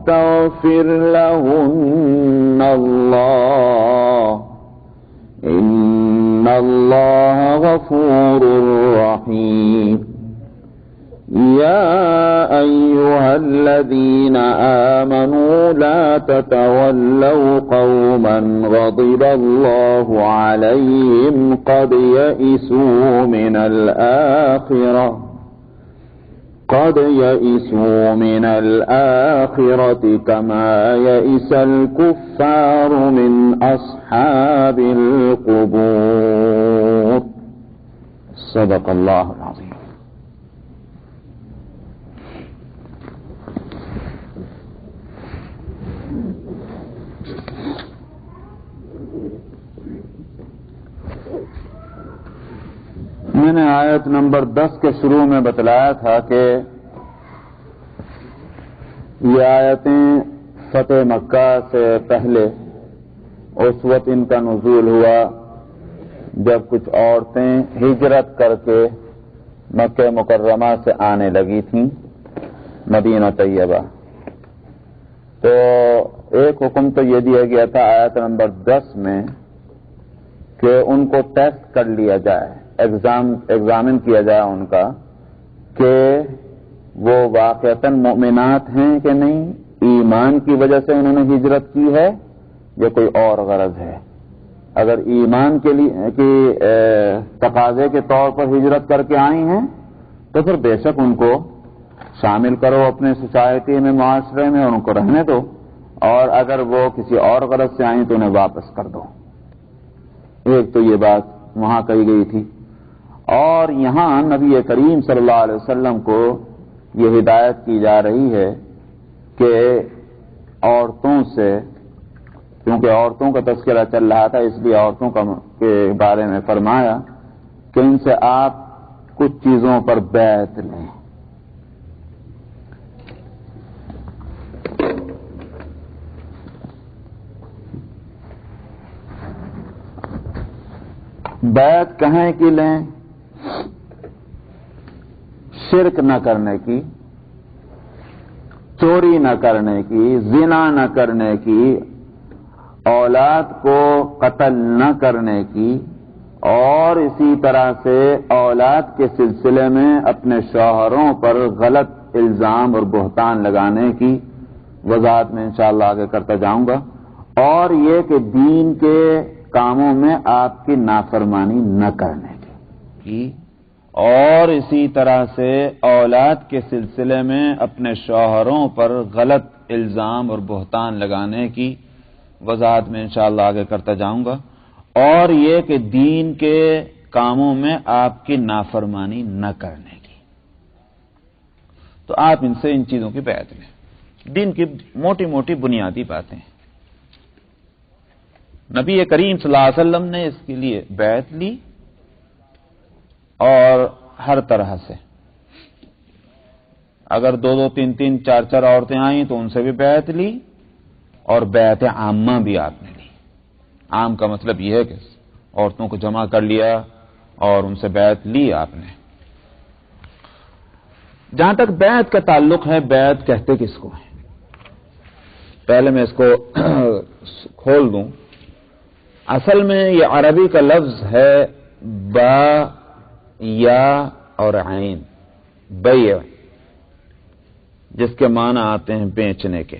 يستغفر لهن الله إن الله غفور رحيم يا أيها الذين آمنوا لا تتولوا قوما غضب الله عليهم قد يئسوا من الآخرة كما يئس الكفار من أصحاب القبور صدق الله العظيم. میں نے آیت نمبر 10 کے شروع میں بتلایا تھا کہ یہ آیتیں فتح مکہ سے پہلے اس وقت ان کا نزول ہوا جب کچھ عورتیں ہجرت کر کے مکہ مکرمہ سے آنے لگی تھیں مدینہ طیبہ. تو ایک حکم تو یہ دیا گیا تھا آیت نمبر 10 میں کہ ان کو ٹیسٹ کر لیا جائے، ایگزامن کیا جائے ان کا کہ وہ واقعتاً مؤمنات ہیں کہ نہیں، ایمان کی وجہ سے انہوں نے ہجرت کی ہے یا کوئی اور غرض ہے. اگر ایمان کے لیے کی تقاضے کے طور پر ہجرت کر کے آئی ہیں تو پھر بے شک ان کو شامل کرو اپنے سوسائٹی میں، معاشرے میں، اور ان کو رہنے دو، اور اگر وہ کسی اور غرض سے آئیں تو انہیں واپس کر دو. ایک تو یہ بات وہاں کہی گئی تھی. اور یہاں نبی کریم صلی اللہ علیہ وسلم کو یہ ہدایت کی جا رہی ہے کہ عورتوں سے، کیونکہ عورتوں کا تذکرہ چل رہا تھا اس لیے عورتوں کے بارے میں فرمایا کہ ان سے آپ کچھ چیزوں پر بیعت لیں. بیعت کہیں کی لیں؟ شرک نہ کرنے کی، چوری نہ کرنے کی، زنا نہ کرنے کی، اولاد کو قتل نہ کرنے کی، اور اسی طرح سے اولاد کے سلسلے میں اپنے شوہروں پر غلط الزام اور بہتان لگانے کی وضاحت میں انشاءاللہ آگے کرتا جاؤں گا. اور یہ کہ دین کے کاموں میں آپ کی نافرمانی نہ کرنے کی، اور اسی طرح سے اولاد کے سلسلے میں اپنے شوہروں پر غلط الزام اور بہتان لگانے کی وضاحت میں انشاءاللہ آگے کرتا جاؤں گا. اور یہ کہ دین کے کاموں میں آپ کی نافرمانی نہ کرنے کی. تو آپ ان سے ان چیزوں کی بیعت لیں. دین کی موٹی موٹی بنیادی باتیں. نبی کریم صلی اللہ علیہ وسلم نے اس کے لیے بیعت لی، اور ہر طرح سے اگر 2 3 3 4 4 عورتیں آئیں تو ان سے بھی بیعت لی، اور بیعت عامہ بھی آپ نے لی. عام کا مطلب یہ ہے کہ عورتوں کو جمع کر لیا اور ان سے بیعت لی آپ نے. جہاں تک بیعت کا تعلق ہے، بیعت کہتے کس کو ہیں؟ پہلے میں اس کو کھول دوں. اصل میں یہ عربی کا لفظ ہے با یا اور عین، بیع، جس کے معنی آتے ہیں بیچنے کے.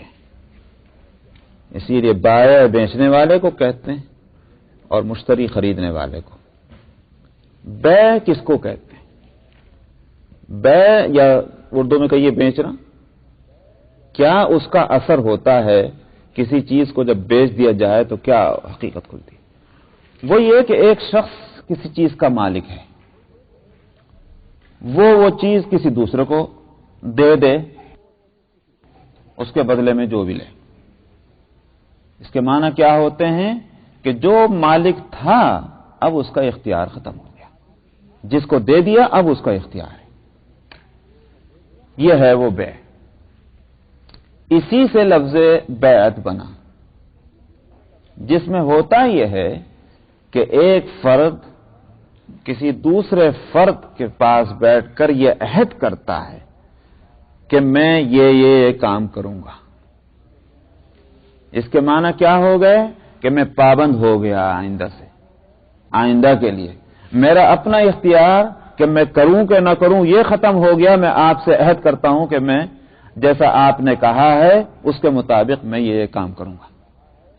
اسی لیے بائع بیچنے والے کو کہتے ہیں اور مشتری خریدنے والے کو. بیع کس کو کہتے ہیں؟ بیع یا اردو میں کہیے بیچنا. کیا اس کا اثر ہوتا ہے کسی چیز کو جب بیچ دیا جائے تو کیا حقیقت کھلتی؟ وہ یہ کہ ایک شخص کسی چیز کا مالک ہے، وہ چیز کسی دوسرے کو دے اس کے بدلے میں جو بھی لے. اس کے معنی کیا ہوتے ہیں کہ جو مالک تھا اب اس کا اختیار ختم ہو گیا، جس کو دے دیا اب اس کا اختیار ہے. یہ ہے وہ بیع. اسی سے لفظ بیعت بنا، جس میں ہوتا یہ ہے کہ ایک فرد کسی دوسرے فرد کے پاس بیٹھ کر یہ عہد کرتا ہے کہ میں یہ کام کروں گا، اس کے معنی کیا ہو گئے کہ میں پابند ہو گیا آئندہ سے، آئندہ کے لیے میرا اپنا اختیار کہ میں کروں کہ نہ کروں یہ ختم ہو گیا. میں آپ سے عہد کرتا ہوں کہ میں جیسا آپ نے کہا ہے اس کے مطابق میں یہ کام کروں گا.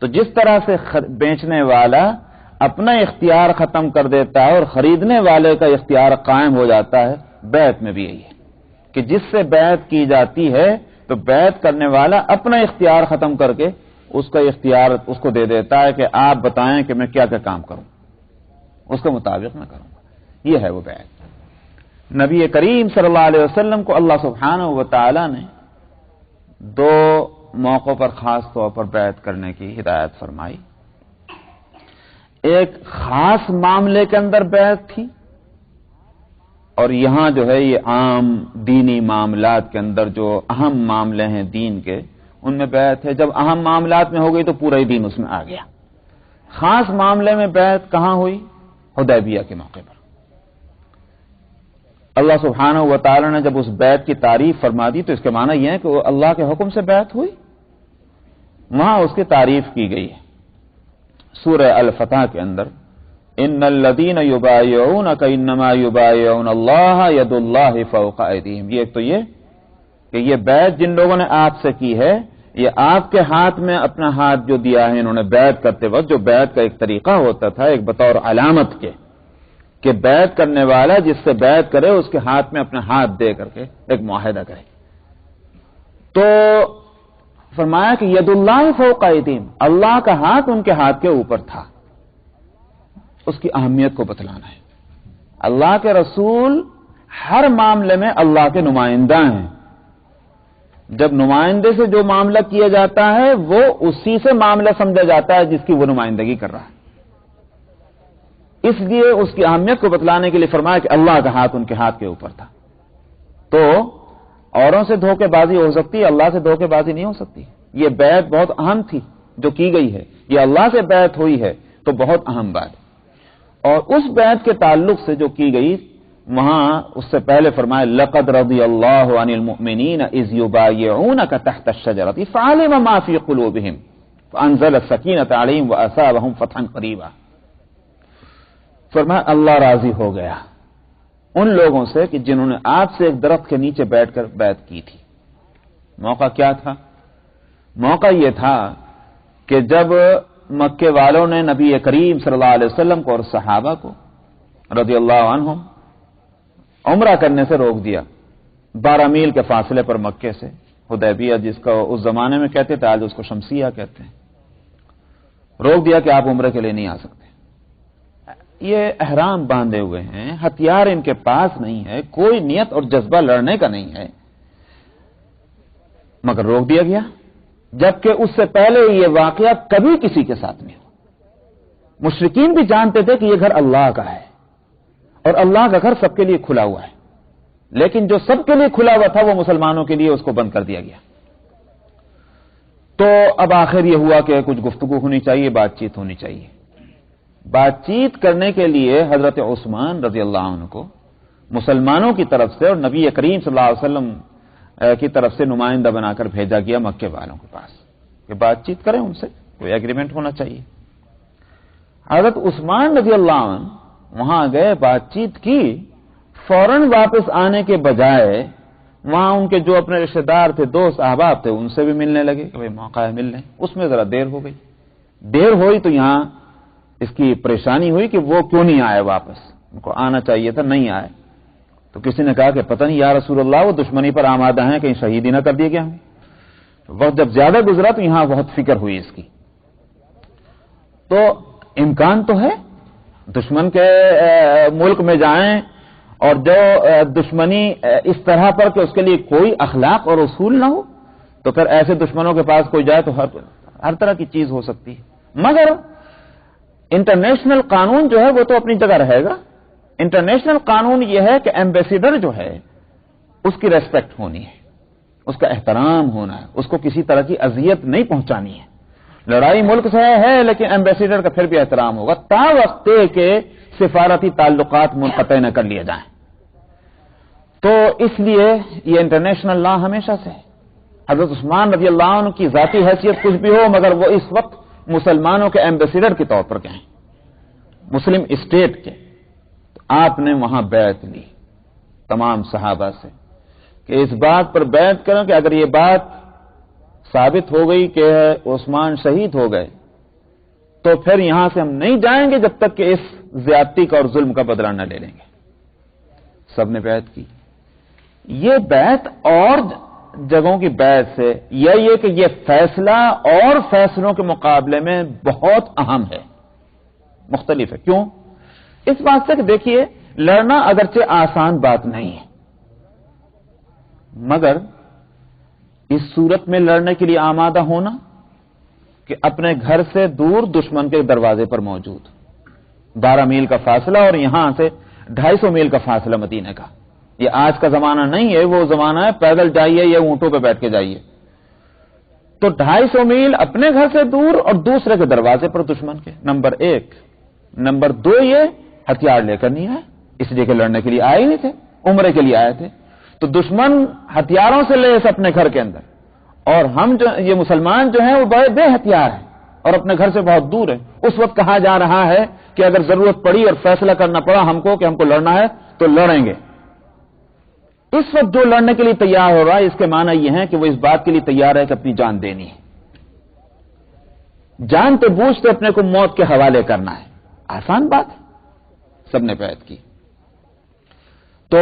تو جس طرح سے بیچنے والا اپنا اختیار ختم کر دیتا ہے اور خریدنے والے کا اختیار قائم ہو جاتا ہے، بیعت میں بھی یہی ہے کہ جس سے بیعت کی جاتی ہے تو بیعت کرنے والا اپنا اختیار ختم کر کے اس کا اختیار اس کو دے دیتا ہے کہ آپ بتائیں کہ میں کیا کیا کام کروں، اس کے مطابق میں کروں گا. یہ ہے وہ بیعت. نبی کریم صلی اللہ علیہ وسلم کو اللہ سبحانہ و تعالی نے دو موقعوں پر خاص طور پر بیعت کرنے کی ہدایت فرمائی. ایک خاص معاملے کے اندر بیعت تھی، اور یہاں جو ہے یہ عام دینی معاملات کے اندر جو اہم معاملے ہیں دین کے ان میں بیعت ہے. جب اہم معاملات میں ہو گئی تو پورا ہی دین اس میں آ گیا. خاص معاملے میں بیعت کہاں ہوئی؟ حدیبیہ کے موقع پر. اللہ سبحانہ و تعالی نے جب اس بیعت کی تعریف فرما دی تو اس کے معنی یہ ہے کہ وہ اللہ کے حکم سے بیعت ہوئی. وہاں اس کی تعریف کی گئی ہے سورہ الفتح کے اندر، ان الذین یبایعونک انما یبایعون اللہ ید اللہ فوق ایدیہم. یہ ایک تو یہ کہ یہ بیعت جن لوگوں نے آپ سے کی ہے، یہ آپ کے ہاتھ میں اپنا ہاتھ جو دیا ہے انہوں نے بیعت کرتے وقت، جو بیعت کا ایک طریقہ ہوتا تھا ایک بطور علامت کے کہ بیعت کرنے والا جس سے بیعت کرے اس کے ہاتھ میں اپنا ہاتھ دے کر کے ایک معاہدہ کرے. تو فرمایا کہ ید اللہ فوق ایدیہم، اللہ کا ہاتھ ان کے ہاتھ کے اوپر تھا. اس کی اہمیت کو بتلانا ہے. اللہ کے رسول ہر معاملے میں اللہ کے نمائندہ ہیں. جب نمائندے سے جو معاملہ کیا جاتا ہے وہ اسی سے معاملہ سمجھا جاتا ہے جس کی وہ نمائندگی کر رہا ہے. اس لیے اس کی اہمیت کو بتلانے کے لیے فرمایا کہ اللہ کا ہاتھ ان کے ہاتھ کے اوپر تھا. تو اوروں سے دھوکے بازی ہو سکتی ہے، اللہ سے دھوکے بازی نہیں ہو سکتی. یہ بیعت بہت اہم تھی جو کی گئی ہے، یہ اللہ سے بیعت ہوئی ہے تو بہت اہم بات. اور اس بیعت کے تعلق سے جو کی گئی وہاں اس سے پہلے فرمایا لقد رضی اللہ عن المؤمنین اذ یبایعونک تحت الشجرۃ فعلم ما فی قلوبہم فانزل السکینۃ علیہم واصابہم فتحا قریبا. فرمایا اللہ راضی ہو گیا ان لوگوں سے کہ جنہوں نے آپ سے ایک درخت کے نیچے بیٹھ کر بیعت کی تھی. موقع کیا تھا؟ موقع یہ تھا کہ جب مکے والوں نے نبی کریم صلی اللہ علیہ وسلم کو اور صحابہ کو رضی اللہ عنہم عمرہ کرنے سے روک دیا 12 میل کے فاصلے پر مکے سے. حدیبیہ جس کو اس زمانے میں کہتے تھے، آج اس کو شمسیہ کہتے ہیں. روک دیا کہ آپ عمرے کے لیے نہیں آ سکتے. یہ احرام باندھے ہوئے ہیں، ہتھیار ان کے پاس نہیں ہے، کوئی نیت اور جذبہ لڑنے کا نہیں ہے، مگر روک دیا گیا. جبکہ اس سے پہلے یہ واقعہ کبھی کسی کے ساتھ نہیں ہوا. مشرکین بھی جانتے تھے کہ یہ گھر اللہ کا ہے اور اللہ کا گھر سب کے لیے کھلا ہوا ہے، لیکن جو سب کے لیے کھلا ہوا تھا وہ مسلمانوں کے لیے اس کو بند کر دیا گیا. تو اب آخر یہ ہوا کہ کچھ گفتگو ہونی چاہیے، بات چیت ہونی چاہیے. بات چیت کرنے کے لیے حضرت عثمان رضی اللہ عنہ کو مسلمانوں کی طرف سے اور نبی کریم صلی اللہ علیہ وسلم کی طرف سے نمائندہ بنا کر بھیجا گیا مکے والوں کے پاس کہ بات چیت کریں، ان سے کوئی ایگریمنٹ ہونا چاہیے. حضرت عثمان رضی اللہ عنہ وہاں گئے، بات چیت کی، فوراً واپس آنے کے بجائے وہاں ان کے جو اپنے رشتے دار تھے، دوست احباب تھے، ان سے بھی ملنے لگے کہ بھائی موقع ہے ملنے. اس میں ذرا دیر ہو گئی. دیر ہوئی تو یہاں اس کی پریشانی ہوئی کہ وہ کیوں نہیں آئے واپس، ان کو آنا چاہیے تھا، نہیں آئے. تو کسی نے کہا کہ پتہ نہیں یا رسول اللہ وہ دشمنی پر آمادہ ہیں، کہیں شہید ہی نہ کر دیے گیا ہم. وقت جب زیادہ گزرا تو یہاں بہت فکر ہوئی اس کی. تو امکان تو ہے دشمن کے ملک میں جائیں اور جو دشمنی اس طرح پر کہ اس کے لیے کوئی اخلاق اور اصول نہ ہو، تو پھر ایسے دشمنوں کے پاس کوئی جائے تو ہر طرح کی چیز ہو سکتی ہے. مگر انٹرنیشنل قانون جو ہے وہ تو اپنی جگہ رہے گا. انٹرنیشنل قانون یہ ہے کہ ایمبیسیڈر جو ہے اس کی ریسپیکٹ ہونی ہے، اس کا احترام ہونا ہے، اس کو کسی طرح کی اذیت نہیں پہنچانی ہے. لڑائی ملک سے ہے لیکن ایمبیسیڈر کا پھر بھی احترام ہوگا تا وقت کہ سفارتی تعلقات منقطع نہ کر لیے جائیں. تو اس لیے یہ انٹرنیشنل لا ہمیشہ سے ہے. حضرت عثمان رضی اللہ عنہ کی ذاتی حیثیت کچھ بھی ہو مگر وہ اس وقت مسلمانوں کے ایمبیسیڈر کے طور پر گئے مسلم اسٹیٹ کے، تو آپ نے وہاں بیعت لی تمام صحابہ سے کہ اس بات پر بیعت کریں کہ اگر یہ بات ثابت ہو گئی کہ عثمان شہید ہو گئے تو پھر یہاں سے ہم نہیں جائیں گے جب تک کہ اس زیادتی کا اور ظلم کا بدلہ نہ لے لیں گے۔ سب نے بیعت کی۔ یہ بیعت اور جگہوں کی بیعت سے یہ کہ یہ فیصلہ اور فیصلوں کے مقابلے میں بہت اہم ہے، مختلف ہے۔ کیوں؟ اس بات سے کہ دیکھیے لڑنا اگرچہ آسان بات نہیں ہے مگر اس صورت میں لڑنے کے لیے آمادہ ہونا کہ اپنے گھر سے دور دشمن کے دروازے پر موجود 12 میل کا فاصلہ اور یہاں سے 250 میل کا فاصلہ مدینے کا۔ یہ آج کا زمانہ نہیں ہے، وہ زمانہ ہے پیدل جائیے یا اونٹوں پہ بیٹھ کے جائیے۔ تو 250 میل اپنے گھر سے دور اور دوسرے کے دروازے پر دشمن کے، نمبر 1۔ نمبر 2 یہ ہتھیار لے کر نہیں آئے، اس لیے کہ لڑنے کے لیے آئے نہیں تھے، عمرے کے لیے آئے تھے۔ تو دشمن ہتھیاروں سے لیس اپنے گھر کے اندر، اور ہم جو یہ مسلمان جو ہیں وہ بڑے بے ہتھیار ہیں اور اپنے گھر سے بہت دور ہیں۔ اس وقت کہا جا رہا ہے کہ اگر ضرورت پڑی اور فیصلہ کرنا پڑا ہم کو کہ ہم کو لڑنا ہے تو لڑیں گے۔ اس وقت جو لڑنے کے لیے تیار ہو رہا ہے اس کے معنی یہ ہے کہ وہ اس بات کے لیے تیار ہے کہ اپنی جان دینی ہے، جانتے بوجھتے اپنے کو موت کے حوالے کرنا ہے۔ آسان بات ہے، سب نے بیعت کی۔ تو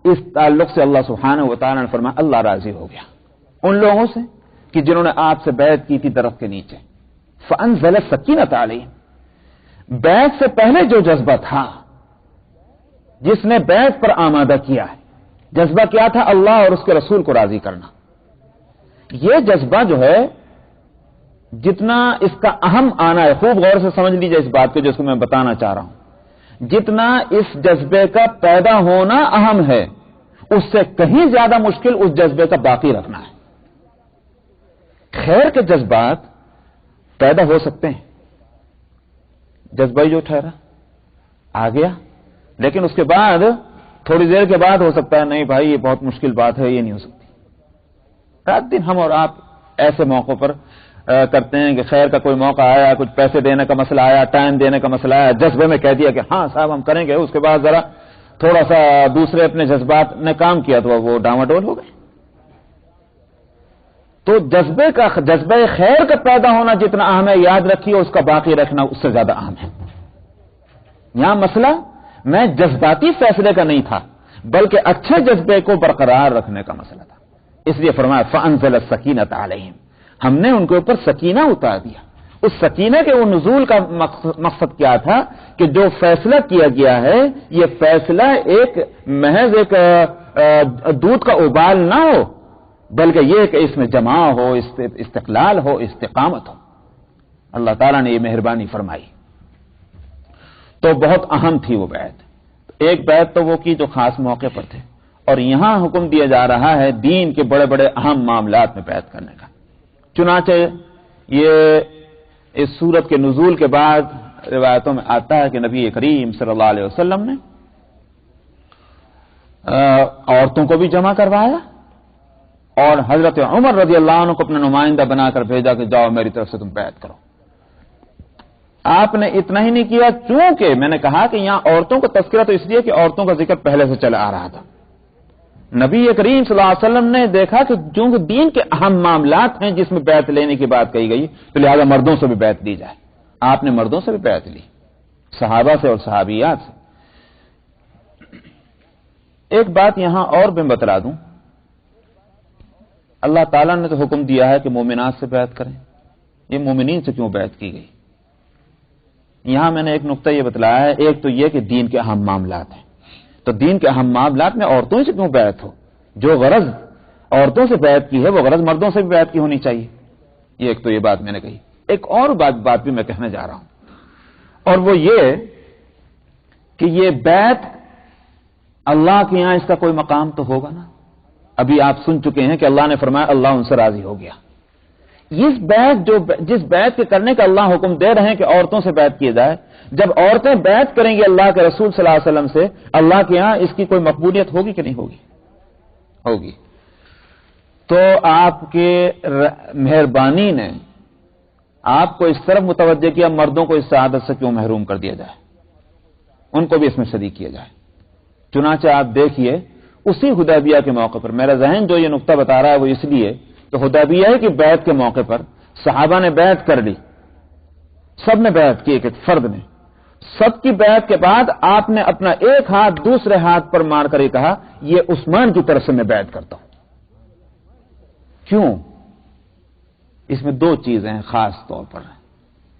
اس تعلق سے اللہ سبحانہ و تعالی نے فرمایا اللہ راضی ہو گیا ان لوگوں سے کہ جنہوں نے آپ سے بیعت کی تھی درخت کے نیچے۔ فانزل السکینۃ علیہم، بیعت سے پہلے جو جذبہ تھا جس نے بیعت پر آمادہ کیا ہے، جذبہ کیا تھا؟ اللہ اور اس کے رسول کو راضی کرنا۔ یہ جذبہ جو ہے جتنا اس کا اہم آنا ہے، خوب غور سے سمجھ لیجیے اس بات کو جو اس کو میں بتانا چاہ رہا ہوں، جتنا اس جذبے کا پیدا ہونا اہم ہے اس سے کہیں زیادہ مشکل اس جذبے کا باقی رکھنا ہے۔ خیر کے جذبات پیدا ہو سکتے ہیں، جذبہ ہی جو ٹھہرا آ گیا، لیکن اس کے بعد تھوڑی دیر کے بعد ہو سکتا ہے نہیں بھائی یہ بہت مشکل بات ہے، یہ نہیں ہو سکتی۔ رات دن ہم اور آپ ایسے موقعوں پر کرتے ہیں کہ خیر کا کوئی موقع آیا، کچھ پیسے دینے کا مسئلہ آیا، ٹائم دینے کا مسئلہ آیا، جذبے میں کہہ دیا کہ ہاں صاحب ہم کریں گے، اس کے بعد ذرا تھوڑا سا دوسرے اپنے جذبات نے کام کیا تو وہ ڈاواڈول ہو گئے۔ تو جذبہ خیر کا پیدا ہونا جتنا اہم ہے، یاد رکھیے اس کا باقی رکھنا اس سے زیادہ اہم ہے۔ یہاں مسئلہ میں جذباتی فیصلے کا نہیں تھا بلکہ اچھے جذبے کو برقرار رکھنے کا مسئلہ تھا، اس لیے فرمایا فانزل السکینۃ علیہم، ہم نے ان کے اوپر سکینہ اتار دیا۔ اس سکینہ کے وہ نزول کا مقصد کیا تھا کہ جو فیصلہ کیا گیا ہے یہ فیصلہ ایک محض ایک دودھ کا ابال نہ ہو بلکہ یہ کہ اس میں جماع ہو، استقلال ہو، استقامت ہو۔ اللہ تعالیٰ نے یہ مہربانی فرمائی۔ تو بہت اہم تھی وہ بیعت۔ ایک بیعت تو وہ کی جو خاص موقع پر تھے، اور یہاں حکم دیا جا رہا ہے دین کے بڑے بڑے اہم معاملات میں بیعت کرنے کا۔ چنانچہ یہ اس سورت کے نزول کے بعد روایتوں میں آتا ہے کہ نبی کریم صلی اللہ علیہ وسلم نے عورتوں کو بھی جمع کروایا اور حضرت عمر رضی اللہ عنہ کو اپنا نمائندہ بنا کر بھیجا کہ جاؤ میری طرف سے تم بیعت کرو۔ آپ نے اتنا ہی نہیں کیا، چونکہ میں نے کہا کہ یہاں عورتوں کا تذکرہ تو اس لیے کہ عورتوں کا ذکر پہلے سے چلا آ رہا تھا۔ نبی کریم صلی اللہ علیہ وسلم نے دیکھا کہ چونکہ دین کے اہم معاملات ہیں جس میں بیعت لینے کی بات کہی گئی تو لہذا مردوں سے بھی بیعت لی جائے۔ آپ نے مردوں سے بھی بیعت لی، صحابہ سے اور صحابیات سے۔ ایک بات یہاں اور میں بتلا دوں، اللہ تعالیٰ نے تو حکم دیا ہے کہ مومنات سے بیعت کریں، یہ مومنین سے کیوں بیعت کی گئی؟ یہاں میں نے ایک نقطہ یہ بتلایا ہے، ایک تو یہ کہ دین کے اہم معاملات ہیں، تو دین کے اہم معاملات میں عورتوں سے کیوں بیعت ہو؟ جو غرض عورتوں سے بیعت کی ہے وہ غرض مردوں سے بھی بیعت کی ہونی چاہیے۔ یہ ایک تو یہ بات میں نے کہی۔ ایک اور بات بھی میں کہنے جا رہا ہوں، اور وہ یہ کہ یہ بیعت اللہ کے یہاں اس کا کوئی مقام تو ہوگا نا۔ ابھی آپ سن چکے ہیں کہ اللہ نے فرمایا اللہ ان سے راضی ہو گیا۔ جس بیعت کے کرنے کا اللہ حکم دے رہے ہیں کہ عورتوں سے بیعت کیے جائے، جب عورتیں بیعت کریں گی اللہ کے رسول صلی اللہ علیہ وسلم سے، اللہ کے یہاں اس کی کوئی مقبولیت ہوگی کہ نہیں ہوگی؟ ہوگی۔ تو آپ کے مہربانی نے آپ کو اس طرف متوجہ کیا مردوں کو اس سعادت سے کیوں محروم کر دیا جائے، ان کو بھی اس میں شریک کیا جائے۔ چنانچہ آپ دیکھیے اسی حدیبیہ کے موقع پر، میرا ذہن جو یہ نقطہ بتا رہا ہے وہ اس لیے کہ حدیبیہ کی بیعت کے موقع پر صحابہ نے بیعت کر لی، سب نے بیعت کی، ایک فرد نے، سب کی بیعت کے بعد آپ نے اپنا ایک ہاتھ دوسرے ہاتھ پر مار کر یہ کہا یہ عثمان کی طرف سے میں بیعت کرتا ہوں۔ کیوں؟ اس میں دو چیزیں ہیں خاص طور پر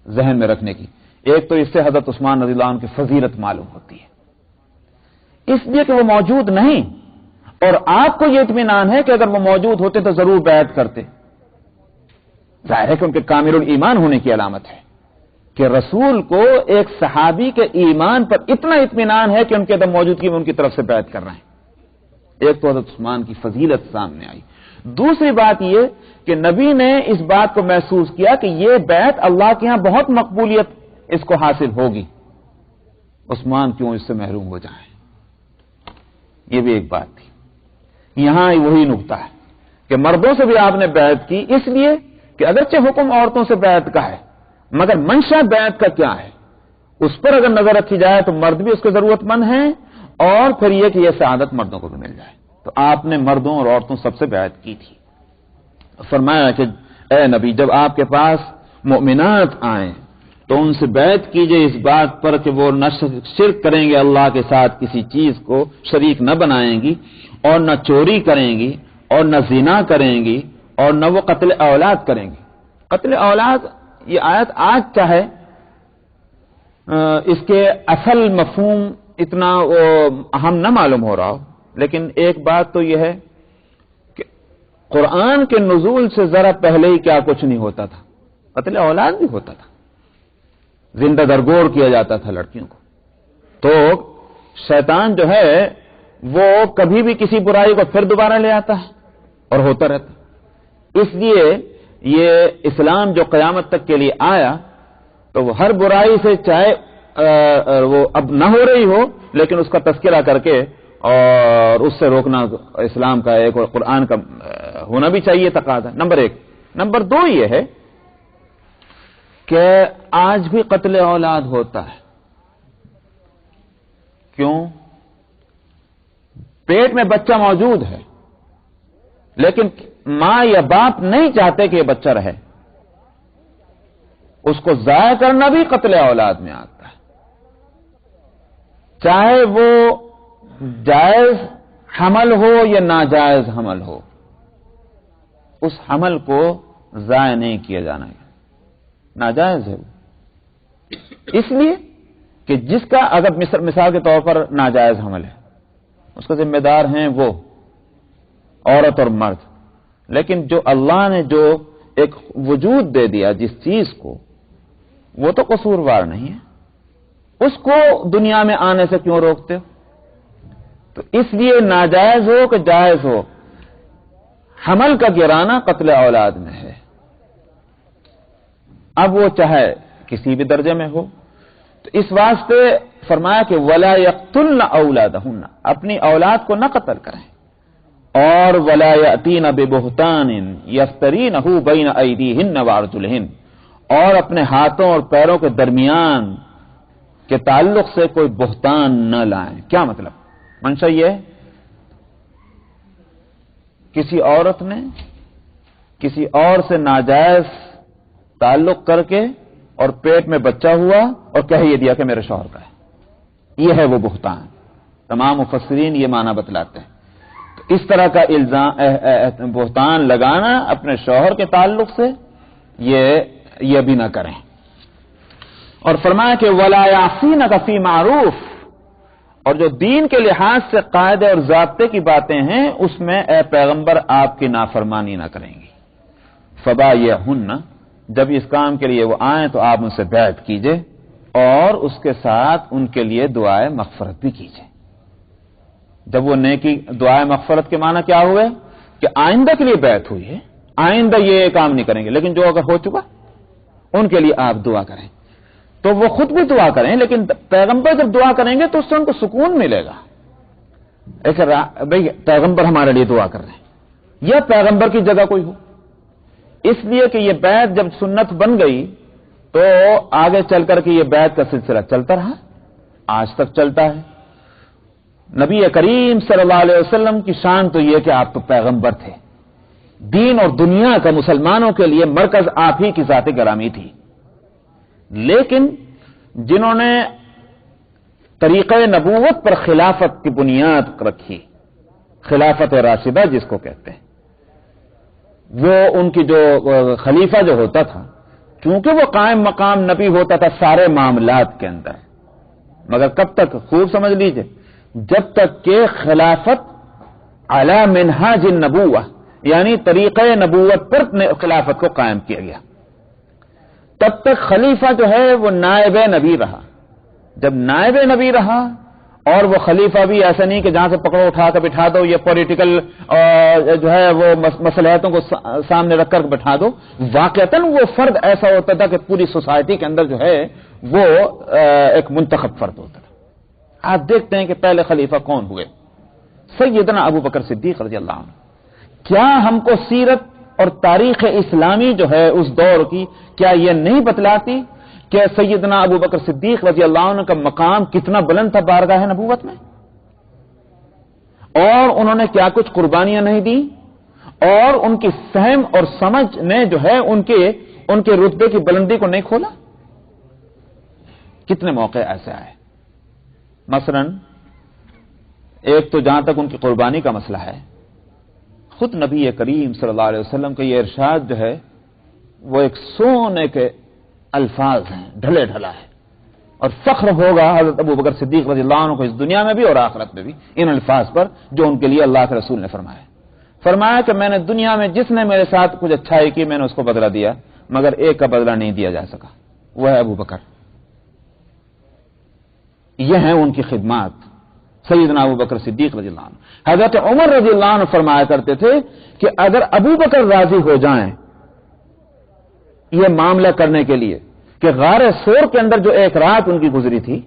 ذہن میں رکھنے کی۔ ایک تو اس سے حضرت عثمان رضی اللہ عنہ کی فضیلت معلوم ہوتی ہے، اس لیے کہ وہ موجود نہیں، اور آپ کو یہ اطمینان ہے کہ اگر وہ موجود ہوتے تو ضرور بیعت کرتے۔ ظاہر ہے کہ ان کے کامل الایمان ہونے کی علامت ہے کہ رسول کو ایک صحابی کے ایمان پر اتنا اطمینان ہے کہ ان کے عدم موجودگی میں ان کی طرف سے بیعت کر رہے ہیں۔ ایک تو حضرت عثمان کی فضیلت سامنے آئی، دوسری بات یہ کہ نبی نے اس بات کو محسوس کیا کہ یہ بیعت اللہ کے ہاں بہت مقبولیت اس کو حاصل ہوگی، عثمان کیوں اس سے محروم ہو جائیں۔ یہ بھی ایک بات تھی۔ یہاں وہی نقطہ ہے کہ مردوں سے بھی آپ نے بیعت کی، اس لیے کہ اگرچہ حکم عورتوں سے بیعت کا ہے مگر منشا بیعت کا کیا ہے، اس پر اگر نظر رکھی جائے تو مرد بھی اس کے ضرورت مند ہیں، اور پھر یہ کہ یہ سعادت مردوں کو بھی مل جائے۔ تو آپ نے مردوں اور عورتوں سب سے بیعت کی تھی۔ فرمایا کہ اے نبی جب آپ کے پاس مؤمنات آئیں تو ان سے بیعت کیجئے اس بات پر کہ وہ نہ شرک کریں گے، اللہ کے ساتھ کسی چیز کو شریک نہ بنائیں گی، اور نہ چوری کریں گی، اور نہ زنا کریں گی، اور نہ وہ قتل اولاد کریں گی۔ قتل اولاد یہ آیت آج چاہے اس کے اصل مفہوم اتنا اہم نہ معلوم ہو رہا ہو، لیکن ایک بات تو یہ ہے کہ قرآن کے نزول سے ذرا پہلے ہی کیا کچھ نہیں ہوتا تھا، قتل اولاد بھی ہوتا تھا، زندہ درگور کیا جاتا تھا لڑکیوں کو۔ تو شیطان جو ہے وہ کبھی بھی کسی برائی کو پھر دوبارہ لے آتا ہے اور ہوتا رہتا ہے۔ اس لیے یہ اسلام جو قیامت تک کے لیے آیا تو وہ ہر برائی سے چاہے وہ اب نہ ہو رہی ہو لیکن اس کا تذکرہ کر کے اور اس سے روکنا اسلام کا ایک اور قرآن کا ہونا بھی چاہیے تقاضا، نمبر ایک۔ نمبر دو یہ ہے کہ آج بھی قتل اولاد ہوتا ہے۔ کیوں؟ پیٹ میں بچہ موجود ہے لیکن ماں یا باپ نہیں چاہتے کہ یہ بچہ رہے، اس کو ضائع کرنا بھی قتل اولاد میں آتا ہے، چاہے وہ جائز حمل ہو یا ناجائز حمل ہو، اس حمل کو ضائع نہیں کیا جانا ہے، ناجائز ہے وہ، اس لیے کہ جس کا اگر مثال کے طور پر ناجائز حمل ہے اس کا ذمہ دار ہیں وہ عورت اور مرد، لیکن جو اللہ نے جو ایک وجود دے دیا جس چیز کو، وہ تو قصوروار نہیں ہے، اس کو دنیا میں آنے سے کیوں روکتے ہو؟ تو اس لیے ناجائز ہو کہ جائز ہو، حمل کا گرانا قتل اولاد میں ہے، اب وہ چاہے کسی بھی درجے میں ہو۔ تو اس واسطے فرمایا کہ وَلَا يَقْتُلْنَ أَوْلَادَهُنَّ، اپنی اولاد کو نہ قتل کریں، اور وَلَا يَأْتِينَ بِبُهْتَانٍ يَفْتَرِينَهُ بَيْنَ أَيْدِيهِنَّ وَأَرْجُلِهِنَّ، اور اپنے ہاتھوں اور پیروں کے درمیان کے تعلق سے کوئی بہتان نہ لائیں۔ کیا مطلب؟ منشا یہ ہے کسی عورت نے کسی اور سے ناجائز تعلق کر کے اور پیٹ میں بچہ ہوا اور کہہ یہ دیا کہ میرے شوہر کا ہے، یہ ہے وہ بہتان۔ تمام مفسرین یہ معنی بتلاتے ہیں۔ تو اس طرح کا الزام بہتان لگانا اپنے شوہر کے تعلق سے یہ بھی نہ کریں۔ اور فرمایا کہ وَلَا يَعْصِينَكَ فِي مَعْرُوفٍ، اور جو دین کے لحاظ سے قاعدے اور ضابطے کی باتیں ہیں اس میں اے پیغمبر آپ کی نافرمانی نہ کریں گی۔ فَبَايِعْهُنَّ، جب اس کام کے لیے وہ آئیں تو آپ ان سے بیعت کیجئے اور اس کے ساتھ ان کے لیے دعائے مغفرت بھی کیجئے۔ جب وہ نیکی دعائے مغفرت کے معنی کیا ہوئے کہ آئندہ کے لیے بیعت ہوئی ہے، آئندہ یہ کام نہیں کریں گے، لیکن جو اگر ہو چکا ان کے لیے آپ دعا کریں، تو وہ خود بھی دعا کریں، لیکن پیغمبر جب دعا کریں گے تو اس سے ان کو سکون ملے گا، ایسے بھئی پیغمبر ہمارے لیے دعا کر رہے ہیں، یا پیغمبر کی جگہ کوئی ہو. اس لیے کہ یہ بیعت جب سنت بن گئی تو آگے چل کر کے یہ بیعت کا سلسلہ چلتا رہا، آج تک چلتا ہے. نبی کریم صلی اللہ علیہ وسلم کی شان تو یہ کہ آپ تو پیغمبر تھے، دین اور دنیا کا مسلمانوں کے لیے مرکز آپ ہی کی ذات گرامی تھی. لیکن جنہوں نے طریقہ نبوت پر خلافت کی بنیاد رکھی، خلافت راشدہ جس کو کہتے ہیں، وہ ان کی جو خلیفہ جو ہوتا تھا، چونکہ وہ قائم مقام نبی ہوتا تھا سارے معاملات کے اندر، مگر کب تک؟ خوب سمجھ لیجئے، جب تک کہ خلافت علی منہاج النبوہ یعنی طریقہ نبوت پر خلافت کو قائم کیا گیا، تب تک خلیفہ جو ہے وہ نائب نبی رہا. جب نائب نبی رہا، اور وہ خلیفہ بھی ایسا نہیں کہ جہاں سے پکڑو اٹھا کر بٹھا دو، یہ پولیٹیکل جو ہے وہ مصلحتوں کو سامنے رکھ کر بٹھا دو، واقعتاً وہ فرد ایسا ہوتا تھا کہ پوری سوسائٹی کے اندر جو ہے وہ ایک منتخب فرد ہوتا تھا. آپ دیکھتے ہیں کہ پہلے خلیفہ کون ہوئے؟ سیدنا ابو بکر صدیق رضی اللہ عنہ. کیا ہم کو سیرت اور تاریخ اسلامی جو ہے اس دور کی کیا یہ نہیں بتلاتی کہ سیدنا ابو بکر صدیق رضی اللہ عنہ کا مقام کتنا بلند تھا بارگاہ نبوت میں، اور انہوں نے کیا کچھ قربانیاں نہیں دی، اور ان کی فہم اور سمجھ نے جو ہے ان کے رتبے کی بلندی کو نہیں کھولا؟ کتنے موقع ایسے آئے. مثلا ایک تو جہاں تک ان کی قربانی کا مسئلہ ہے، خود نبی کریم صلی اللہ علیہ وسلم کا یہ ارشاد جو ہے وہ ایک سونے کے الفاظ ہیں، ڈھلے ڈھلا ہے، اور فخر ہوگا حضرت ابو بکر صدیق رضی اللہ عنہ کو اس دنیا میں بھی اور آخرت میں بھی ان الفاظ پر جو ان کے لیے اللہ کے رسول نے فرمایا کہ میں نے دنیا میں جس نے میرے ساتھ کچھ اچھائی کی میں نے اس کو بدلہ دیا، مگر ایک کا بدلہ نہیں دیا جا سکا، وہ ہے ابو بکر. یہ ہیں ان کی خدمات سیدنا ابو بکر صدیق رضی اللہ عنہ. حضرت عمر رضی اللہ عنہ فرمایا کرتے تھے کہ اگر ابو بکر راضی ہو جائیں یہ معاملہ کرنے کے لیے کہ غار سور کے اندر جو ایک رات ان کی گزری تھی،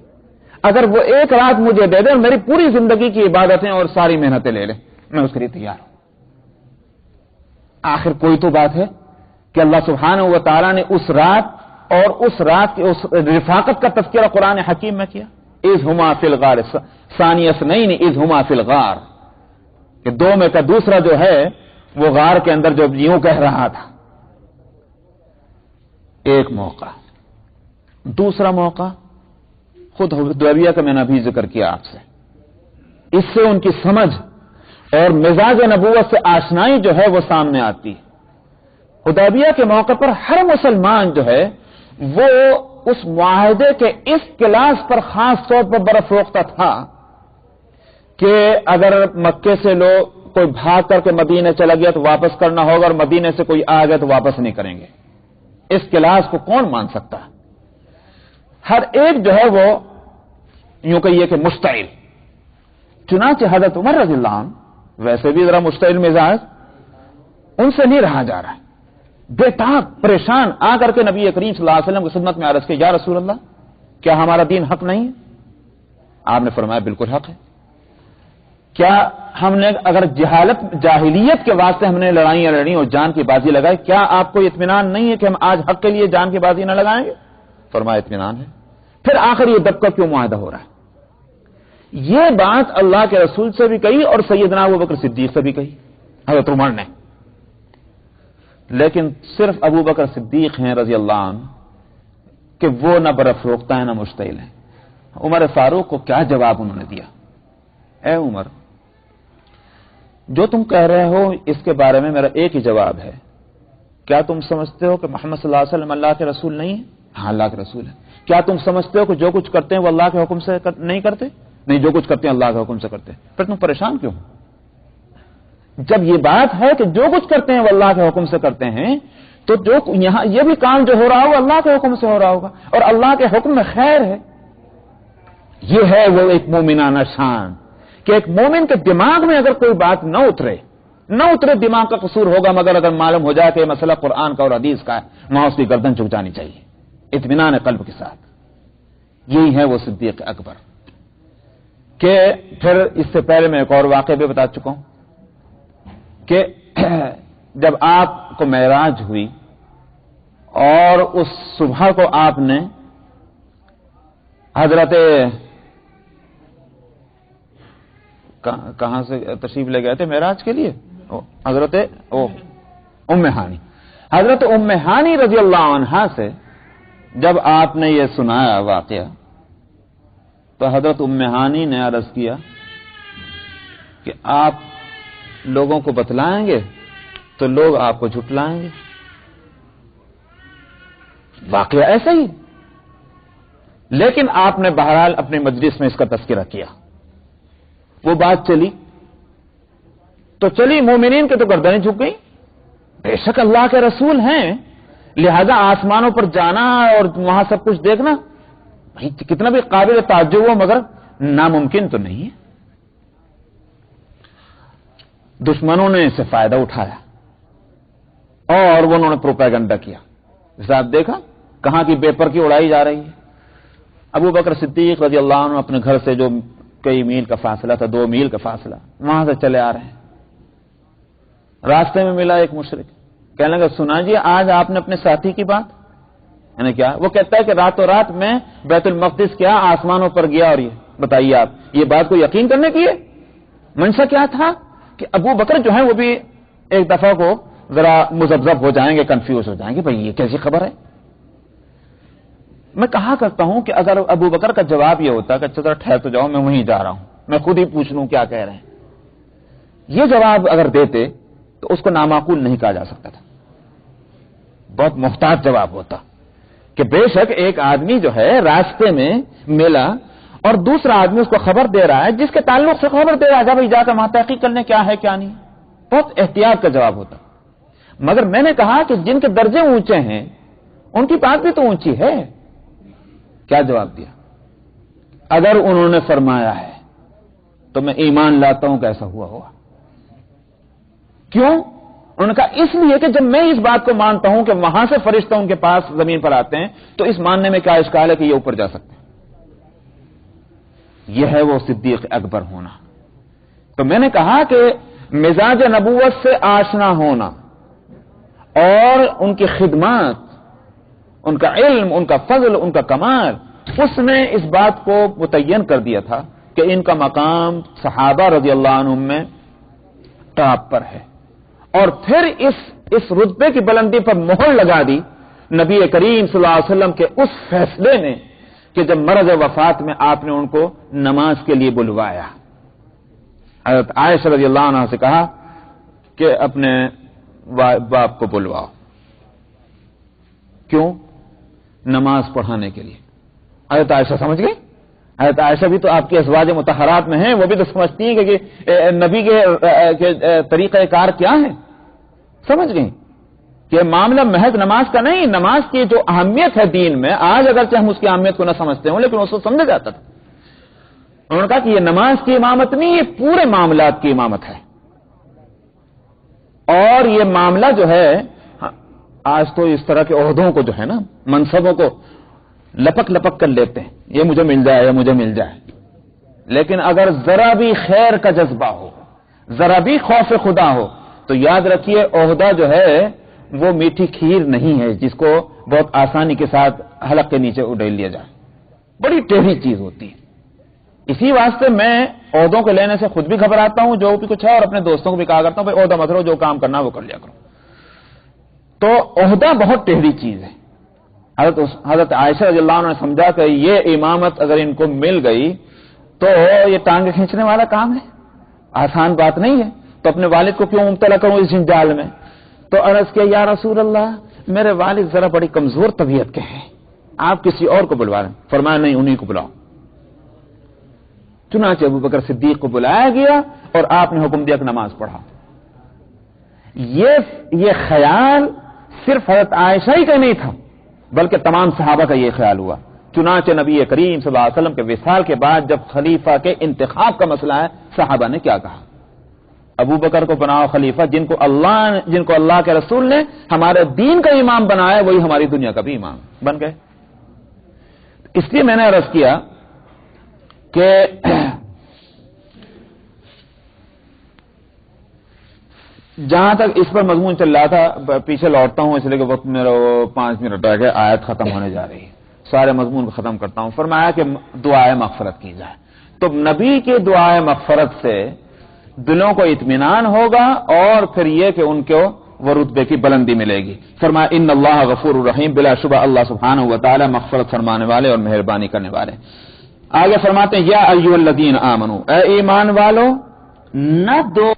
اگر وہ ایک رات مجھے دے دیں اور میری پوری زندگی کی عبادتیں اور ساری محنتیں لے لیں، میں اس کے لیے تیار ہوں. آخر کوئی تو بات ہے کہ اللہ سبحانہ و تعالیٰ نے اس رات اور اس رات کی اس رفاقت کا تذکرہ قرآن حکیم میں کیا. اذ ہما فی الغار ثانی اثنین اذ ہما فی الغار، کہ دو میں کا دوسرا جو ہے وہ غار کے اندر جو یوں کہہ رہا تھا. ایک موقع. دوسرا موقع خود حدیبیہ کا میں نے ابھی ذکر کیا آپ سے. اس سے ان کی سمجھ اور مزاج نبوت سے آشنائی جو ہے وہ سامنے آتی. حدیبیہ کے موقع پر ہر مسلمان جو ہے وہ اس معاہدے کے اس کلاس پر خاص طور پر برف روکتا تھا کہ اگر مکے سے لوگ کوئی بھاگ کر کے مدینے چلا گیا تو واپس کرنا ہوگا، اور مدینے سے کوئی آ گیا تو واپس نہیں کریں گے. اس کلاس کو کون مان سکتا؟ ہر ایک جو ہے وہ یوں کہیے کہ مشتعل. چنانچہ حضرت عمر رضی اللہ عنہ ویسے بھی ذرا مشتعل مزاج، ان سے نہیں رہا جا رہا ہے، بے تاب پریشان آ کر کے نبی کریم صلی اللہ علیہ وسلم کی خدمت میں عرض کی، یا رسول اللہ کیا ہمارا دین حق نہیں ہے؟ آپ نے فرمایا بالکل حق ہے. کیا ہم نے اگر جاہلیت کے واسطے ہم نے لڑائیاں لڑی اور جان کی بازی لگائی، کیا آپ کو اطمینان نہیں ہے کہ ہم آج حق کے لیے جان کی بازی نہ لگائیں گے؟ فرمایا اطمینان ہے. پھر آخر یہ دبکا کیوں معاہدہ ہو رہا ہے؟ یہ بات اللہ کے رسول سے بھی کہی اور سیدنا ابو بکر صدیق سے بھی کہی حضرت عمر نے. لیکن صرف ابو بکر صدیق ہیں رضی اللہ عنہ کہ وہ نہ برف روکتا ہے نہ مشتعل ہے. عمر فاروق کو کیا جواب انہوں نے دیا؟ اے عمر، جو تم کہہ رہے ہو اس کے بارے میں میرا ایک ہی جواب ہے. کیا تم سمجھتے ہو کہ محمد صلی اللہ علیہ وسلم اللہ کے رسول نہیں ہے؟ ہاں اللہ کے رسول ہے. کیا تم سمجھتے ہو کہ جو کچھ کرتے ہیں وہ اللہ کے حکم سے نہیں کرتے؟ نہیں، جو کچھ کرتے ہیں اللہ کے حکم سے کرتے ہیں. پھر تم پریشان کیوں؟ جب یہ بات ہے کہ جو کچھ کرتے ہیں وہ اللہ کے حکم سے کرتے ہیں، تو جو یہاں یہ بھی کام جو ہو رہا ہوگا اللہ کے حکم سے ہو رہا ہوگا، اور اللہ کے حکم میں خیر ہے. یہ ہے وہ ایک مومنانہ شان کہ ایک مومن کے دماغ میں اگر کوئی بات نہ اترے دماغ کا قصور ہوگا، مگر اگر معلوم ہو جائے کہ یہ مسئلہ قرآن کا اور حدیث کا ہے، وہاں اس کی گردن جھک جانی چاہیے اطمینان قلب کے ساتھ. یہی ہے وہ صدیق اکبر. کہ پھر اس سے پہلے میں ایک اور واقعہ بھی بتا چکا ہوں کہ جب آپ کو معراج ہوئی اور اس صبح کو آپ نے حضرت کہاں سے تشریف لے گئے تھے معراج کے لیے؟ حضرت ام ہانی، حضرت ام ہانی رضی اللہ عنہا سے جب آپ نے یہ سنایا واقعہ تو حضرت ام ہانی نے عرض کیا کہ آپ لوگوں کو بتلائیں گے تو لوگ آپ کو جھٹلائیں گے۔ واقعہ ایسا ہی، لیکن آپ نے بہرحال اپنے مجلس میں اس کا تذکرہ کیا، وہ بات چلی تو چلی، مومنین کے تو گردنیں جھک گئی، بے شک اللہ کے رسول ہیں، لہذا آسمانوں پر جانا اور وہاں سب کچھ دیکھنا کتنا بھی قابل تعجب ہو مگر ناممکن تو نہیں ہے۔ دشمنوں نے اس سے فائدہ اٹھایا اور وہ انہوں نے پروپیگنڈا کیا، صاحب دیکھا کہاں کی پیپر کی اڑائی جا رہی ہے۔ ابو بکر صدیق رضی اللہ عنہ اپنے گھر سے جو کئی میل کا فاصلہ تھا، 2 میل کا فاصلہ، وہاں سے چلے آ رہے ہیں، راستے میں ملا ایک مشرک، کہنے لگا سنا جی آج آپ نے اپنے ساتھی کی بات؟ یعنی کیا؟ وہ کہتا ہے کہ راتوں رات میں بیت المقدس کیا آسمانوں پر گیا، اور یہ بتائیے آپ یہ بات کو یقین کرنے کی ہے؟ منشا کیا تھا کہ ابو بکر جو ہے وہ بھی ایک دفعہ کو ذرا مذبذب ہو جائیں گے، کنفیوز ہو جائیں گے، بھئی یہ کیسی خبر ہے؟ میں کہا کرتا ہوں کہ اگر ابو بکر کا جواب یہ ہوتا کہ اچھا ذرا ٹھہر تو جاؤ، میں وہیں جا رہا ہوں، میں خود ہی پوچھ لوں کیا کہہ رہے ہیں، یہ جواب اگر دیتے تو اس کو نامعقول نہیں کہا جا سکتا تھا، بہت محتاط جواب ہوتا کہ بے شک ایک آدمی جو ہے راستے میں ملا اور دوسرا آدمی اس کو خبر دے رہا ہے، جس کے تعلق سے خبر دے رہا ہے، جا بھائی جا کر وہاں تحقیق کرنے کیا ہے کیا نہیں، بہت احتیاط کا جواب ہوتا۔ مگر میں نے کہا کہ جن کے درجے اونچے ہیں ان کی بات بھی تو اونچی ہے، کیا جواب دیا؟ اگر انہوں نے فرمایا ہے تو میں ایمان لاتا ہوں کہ ایسا ہوا ہوگا۔ کیوں؟ انہوں نے کہا اس لیے کہ جب میں اس بات کو مانتا ہوں کہ وہاں سے فرشتہ ان کے پاس زمین پر آتے ہیں تو اس ماننے میں کیا اشکال ہے کہ یہ اوپر جا سکتے ہیں؟ یہ ہے وہ صدیق اکبر ہونا۔ تو میں نے کہا کہ مزاج نبوت سے آشنا ہونا اور ان کی خدمات، ان کا علم، ان کا فضل، ان کا کمال، اس نے اس بات کو متعین کر دیا تھا کہ ان کا مقام صحابہ رضی اللہ عنہم میں ٹاپ پر ہے، اور پھر اس رتبے کی بلندی پر مہر لگا دی نبی کریم صلی اللہ علیہ وسلم کے اس فیصلے نے کہ جب مرض وفات میں آپ نے ان کو نماز کے لیے بلوایا، حضرت عائشہ رضی اللہ عنہ سے کہا کہ اپنے باپ کو بلواؤ، کیوں؟ نماز پڑھانے کے لیے۔ حضرت عائشہ سمجھ گئی، حضرت عائشہ بھی تو آپ کی ازواج مطہرات میں ہیں، وہ بھی تو سمجھتی ہیں کہ نبی کے طریقہ کار کیا ہے، سمجھ گئی کہ معاملہ محض نماز کا نہیں، نماز کی جو اہمیت ہے دین میں، آج اگرچہ ہم اس کی اہمیت کو نہ سمجھتے ہوں لیکن اس کو سمجھا جاتا تھا۔ انہوں نے کہا کہ یہ نماز کی امامت نہیں، یہ پورے معاملات کی امامت ہے، اور یہ معاملہ جو ہے آج تو اس طرح کے عہدوں کو جو ہے نا، منصبوں کو لپک لپک کر لیتے ہیں، یہ مجھے مل جائے یا مجھے مل جائے، لیکن اگر ذرا بھی خیر کا جذبہ ہو، ذرا بھی خوف خدا ہو تو یاد رکھیے عہدہ جو ہے وہ میٹھی کھیر نہیں ہے جس کو بہت آسانی کے ساتھ حلق کے نیچے اڈیل لیا جائے، بڑی ٹیڑھی چیز ہوتی ہے۔ اسی واسطے میں عہدوں کو لینے سے خود بھی گھبراتا ہوں جو بھی کچھ ہے، اور اپنے دوستوں کو بھی کہا کرتا ہوں بھائی عہدہ مت لو، جو کام کرنا وہ کر لیا کرو۔ تو عہدہ بہت ٹیڑھی چیز ہے۔ حضرت عائشہ رضی اللہ عنہ نے سمجھا کہ یہ امامت اگر ان کو مل گئی تو یہ ٹانگ کھینچنے والا کام ہے، آسان بات نہیں ہے، تو اپنے والد کو کیوں مبتلا کروں اس جنجال میں؟ تو عرض کیا یا رسول اللہ میرے والد ذرا بڑی کمزور طبیعت کے ہیں، آپ کسی اور کو بلوا رہے ہیں؟ فرمایا نہیں، انہی کو بلاؤ۔ چنانچہ ابو بکر صدیق کو بلایا گیا اور آپ نے حکم دیا کہ نماز پڑھا۔ یہ خیال صرف حضرت عائشہ ہی کا نہیں تھا بلکہ تمام صحابہ کا یہ خیال ہوا۔ چنانچہ نبی کریم صلی اللہ علیہ وسلم کے وصال کے بعد جب خلیفہ کے انتخاب کا مسئلہ ہے، صحابہ نے کیا کہا؟ ابو بکر کو بناؤ خلیفہ، جن کو اللہ کے رسول نے ہمارے دین کا امام بنایا وہی ہماری دنیا کا بھی امام بن گئے۔ اس لیے میں نے عرض کیا کہ جہاں تک اس پر مضمون چل رہا تھا، پیچھے لوٹتا ہوں اس لیے کہ وقت میرا 5 منٹ رہ گئے، آیت ختم ہونے جا رہی ہے، سارے مضمون کو ختم کرتا ہوں۔ فرمایا کہ دعائے مغفرت کی جائے، تو نبی کی دعائے مغفرت سے دلوں کو اطمینان ہوگا اور پھر یہ کہ ان کو وہ رتبے کی بلندی ملے گی۔ فرمایا ان اللہ غفور الرحیم، بلا شبہ اللہ سبحانہ و تعالی مغفرت فرمانے والے اور مہربانی کرنے والے۔ آگے فرماتے ہیں یا ایھا الذین آمنو، اے ایمان والو، نہ دو